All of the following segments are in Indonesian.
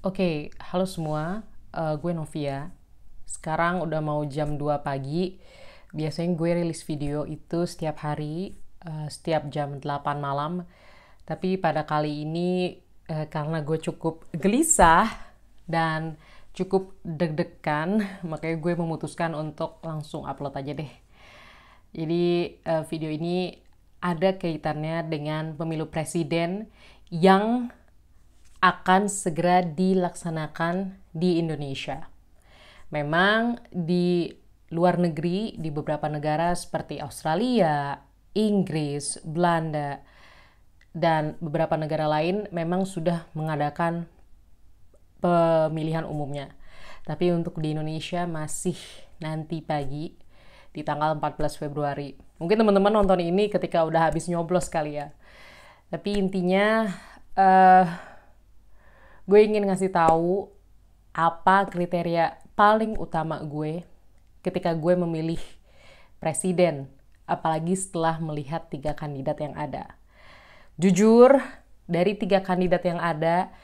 Oke, halo semua. Gue Novia. Sekarang udah mau jam 2 pagi. Biasanya gue rilis video itu setiap hari, setiap jam 8 malam. Tapi pada kali ini, karena gue cukup gelisah dan cukup deg-degan, makanya gue memutuskan untuk langsung upload aja deh. Jadi video ini ada kaitannya dengan pemilu presiden yang akan segera dilaksanakan di Indonesia. Memang di luar negeri, di beberapa negara seperti Australia, Inggris, Belanda, dan beberapa negara lain memang sudah mengadakan pemilihan umumnya. Tapi untuk di Indonesia masih nanti pagi di tanggal 14 Februari. Mungkin teman-teman nonton ini ketika udah habis nyoblos kali ya. Tapi intinya gue ingin ngasih tahu apa kriteria paling utama gue ketika gue memilih presiden, apalagi setelah melihat 3 kandidat yang ada. Jujur, dari 3 kandidat yang ada,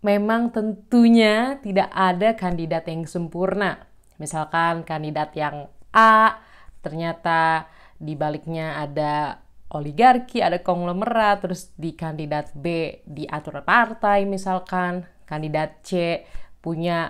memang tentunya tidak ada kandidat yang sempurna. Misalkan kandidat yang A, ternyata di baliknya ada oligarki, ada konglomerat, terus di kandidat B diatur partai misalkan, kandidat C punya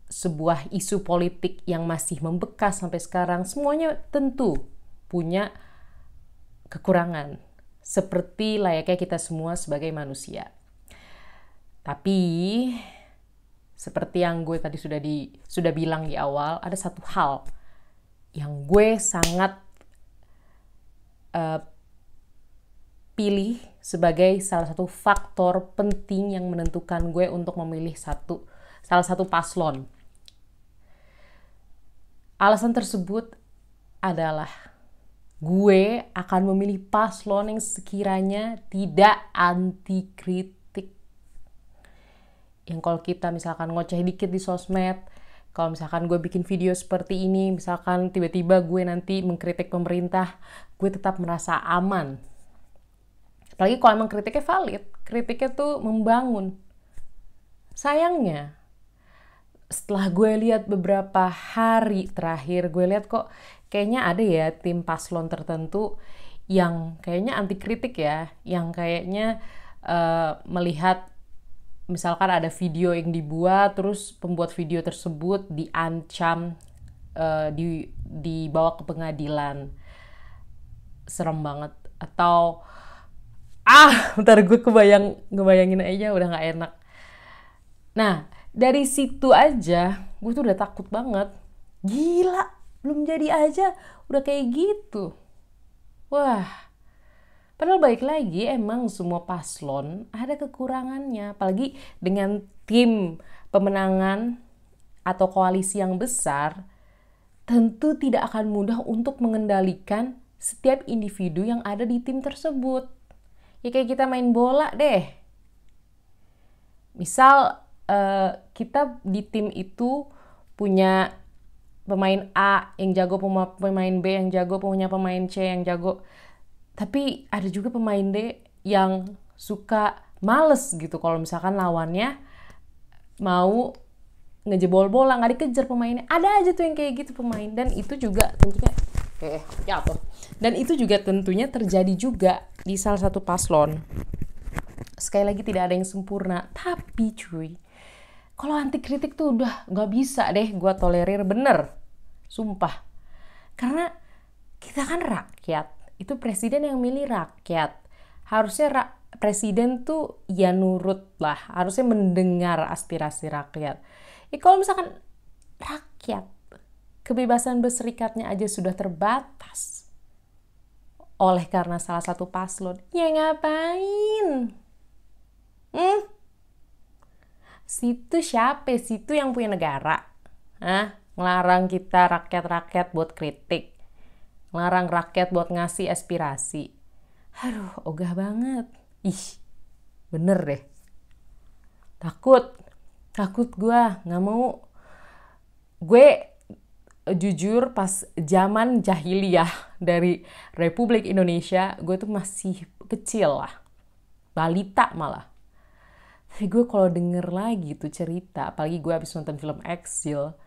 sebuah isu politik yang masih membekas sampai sekarang. Semuanya tentu punya kekurangan, seperti layaknya kita semua sebagai manusia. Tapi seperti yang gue tadi sudah bilang di awal, ada satu hal yang gue sangat pilih sebagai salah satu faktor penting yang menentukan gue untuk memilih salah satu paslon. Alasan tersebut adalah gue akan memilih paslon yang sekiranya tidak anti kritik. Yang kalau kita misalkan ngoceh dikit di sosmed, kalau misalkan gue bikin video seperti ini, misalkan tiba-tiba gue nanti mengkritik pemerintah, gue tetap merasa aman. Apalagi kalau emang kritiknya valid, kritiknya tuh membangun. Sayangnya, setelah gue lihat beberapa hari terakhir, gue lihat kok kayaknya ada ya tim paslon tertentu yang kayaknya anti kritik ya, yang kayaknya melihat misalkan ada video yang dibuat, terus pembuat video tersebut diancam, dibawa ke pengadilan. Serem banget. Atau bentar gue ngebayangin aja udah gak enak. Nah, dari situ aja gue tuh udah takut banget. Gila, belum jadi aja udah kayak gitu. Wah, padahal baik lagi emang semua paslon ada kekurangannya. Apalagi dengan tim pemenangan atau koalisi yang besar, tentu tidak akan mudah untuk mengendalikan setiap individu yang ada di tim tersebut. Ya kayak kita main bola deh. Misal kita di tim itu punya pemain A yang jago, pemain B yang jago, punya pemain C yang jago. Tapi ada juga pemain D yang suka males gitu kalau misalkan lawannya mau ngejebol bola, nggak dikejar pemainnya. Ada aja tuh yang kayak gitu pemain. Dan itu juga tentunya jatuh. Dan itu juga tentunya terjadi juga di salah satu paslon. Sekali lagi tidak ada yang sempurna. Tapi cuy, kalau anti kritik tuh udah gak bisa deh gue tolerir, bener. Sumpah. Karena kita kan rakyat. Itu presiden yang milih rakyat. Harusnya presiden tuh ya nurut lah. Harusnya mendengar aspirasi rakyat. Ya kalau misalkan rakyat, kebebasan berserikatnya aja sudah terbatas oleh karena salah satu paslon, ya ngapain? Situ siapa? Situ yang punya negara? Ngelarang kita rakyat-rakyat buat kritik. Ngelarang rakyat buat ngasih aspirasi. Aduh, ogah banget. Ih, bener deh. Takut gue, gak mau. Gue jujur pas zaman jahiliyah dari Republik Indonesia, gue tuh masih kecil lah, balita malah. Tapi gue kalau denger lagi tuh cerita, apalagi gue habis nonton film Exile,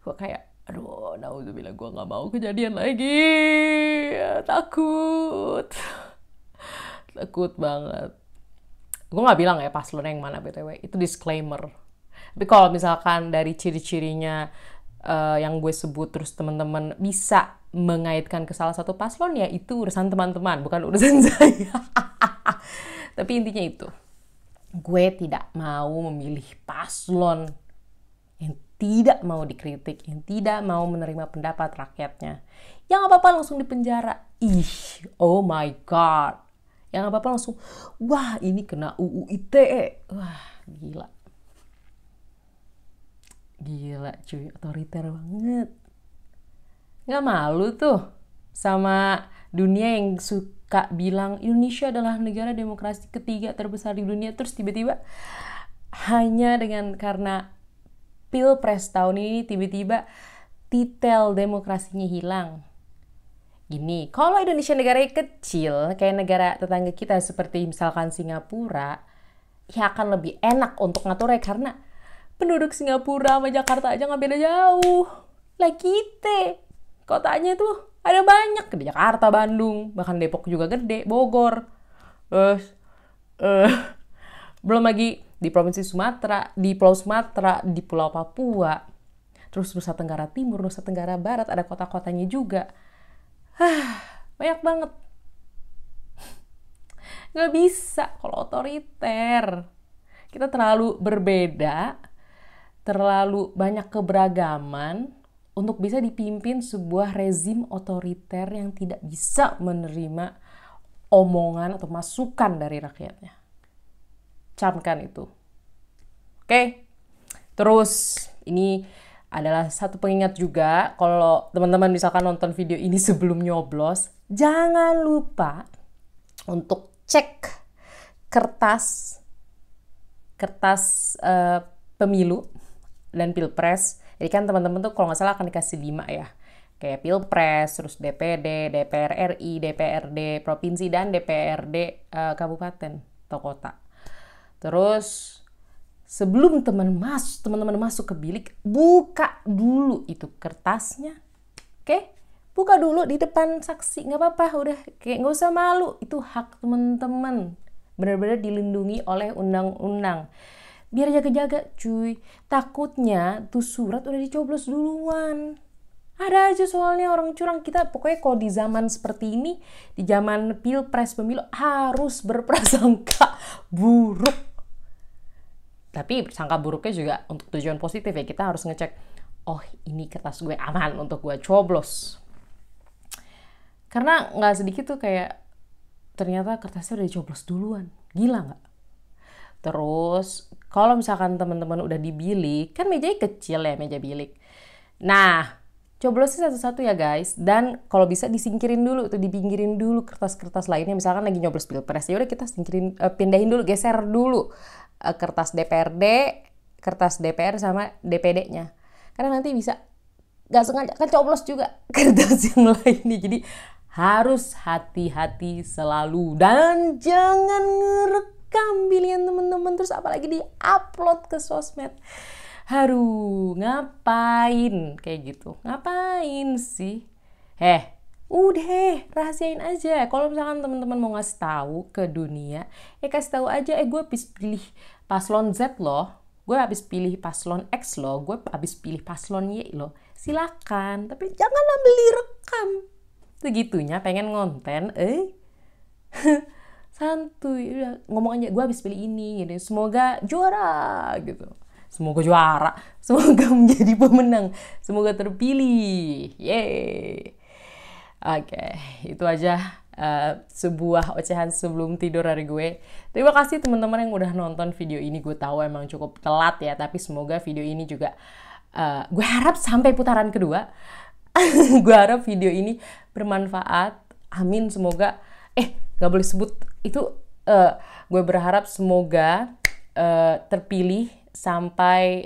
gue kayak, aduh, naudzubillah, gue nggak mau kejadian lagi, takut, takut banget. Gue nggak bilang ya paslon yang mana btw, itu disclaimer. Tapi kalau misalkan dari ciri-cirinya yang gue sebut terus teman-teman bisa mengaitkan ke salah satu paslon, ya itu urusan teman-teman, bukan urusan saya. Tapi intinya itu, gue tidak mau memilih paslon yang tidak mau dikritik, yang tidak mau menerima pendapat rakyatnya. Yang apa-apa langsung dipenjara. Ih, oh my god. Yang apa-apa langsung, wah ini kena UU ITE. Wah, gila. Gila cuy, otoriter banget. Nggak malu tuh sama dunia yang suka bilang Indonesia adalah negara demokrasi ketiga terbesar di dunia, terus tiba-tiba hanya karena pilpres tahun ini tiba-tiba titel demokrasinya hilang. Gini, kalau Indonesia negara kecil kayak negara tetangga kita seperti misalkan Singapura, ya akan lebih enak untuk ngaturnya karena penduduk Singapura sama Jakarta aja nggak beda jauh. Lah kita kotanya tuh ada banyak, di Jakarta, Bandung, bahkan Depok juga gede, Bogor. Terus belum lagi di Provinsi Sumatera, di Pulau Sumatera, di Pulau Papua. Terus Nusa Tenggara Timur, Nusa Tenggara Barat, ada kota-kotanya juga. Banyak banget. Nggak bisa kalau otoriter. Kita terlalu berbeda, terlalu banyak keberagaman untuk bisa dipimpin sebuah rezim otoriter yang tidak bisa menerima omongan atau masukan dari rakyatnya. Camkan itu. Oke? Terus ini adalah satu pengingat juga, kalau teman-teman misalkan nonton video ini sebelum nyoblos, jangan lupa untuk cek kertas pemilu dan pilpres. Jadi kan teman-teman tuh kalau nggak salah akan dikasih 5 ya. Kayak pilpres, terus DPD, DPR RI, DPRD provinsi, dan DPRD kabupaten atau kota. Terus sebelum teman-teman masuk ke bilik, buka dulu itu kertasnya. Oke? Buka dulu di depan saksi, nggak apa-apa, udah kayak nggak usah malu, itu hak teman-teman. Benar-benar dilindungi oleh undang-undang. Biar jaga-jaga cuy, takutnya tuh surat udah dicoblos duluan. Ada aja soalnya orang curang. Kita pokoknya kalau di zaman seperti ini, di zaman pilpres pemilu, harus berprasangka buruk. Tapi prasangka buruknya juga untuk tujuan positif ya, kita harus ngecek, oh ini kertas gue aman untuk gue coblos. Karena nggak sedikit tuh kayak ternyata kertasnya udah dicoblos duluan. Gila nggak? Terus kalau misalkan teman-teman udah di bilik, kan mejanya kecil ya, meja bilik. Nah, coblosnya satu-satu ya guys. Dan kalau bisa disingkirin dulu tuh, dipinggirin dulu kertas-kertas lainnya. Misalkan lagi nyoblos pilpres, ya udah kita singkirin, pindahin dulu, geser dulu kertas DPRD, kertas DPR sama DPD-nya. Karena nanti bisa nggak sengaja kan coblos juga kertas yang lain nih. Jadi harus hati-hati selalu dan jangan ngerekam pilihan teman-teman terus apalagi di-upload ke sosmed. Haru, ngapain kayak gitu? Ngapain sih? Udah rahasiain aja. Kalau misalkan teman-teman mau ngasih tahu ke dunia, kasih tahu aja, gue habis pilih paslon Z loh, gue habis pilih paslon X loh, gue habis pilih paslon Y loh. Silakan, tapi jangan ambil direkam. Segitunya pengen ngonten, santuy, udah ngomong aja, gue habis pilih ini, gitu. Semoga juara, gitu. Semoga juara, semoga menjadi pemenang, semoga terpilih, yeay. Oke, itu aja sebuah ocehan sebelum tidur dari gue. Terima kasih teman-teman yang udah nonton video ini. Gue tahu emang cukup telat ya, tapi semoga video ini juga gue harap sampai putaran kedua. Gue harap video ini bermanfaat. Amin, semoga gak boleh sebut itu. Gue berharap semoga terpilih sampai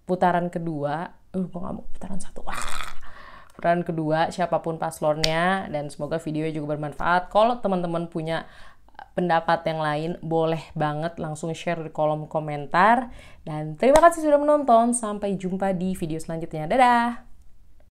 putaran kedua. Gue gak mau putaran satu. Putaran kedua siapapun paslonnya, dan semoga videonya juga bermanfaat. Kalau teman-teman punya pendapat yang lain, boleh banget langsung share di kolom komentar. Dan terima kasih sudah menonton, sampai jumpa di video selanjutnya. Dadah!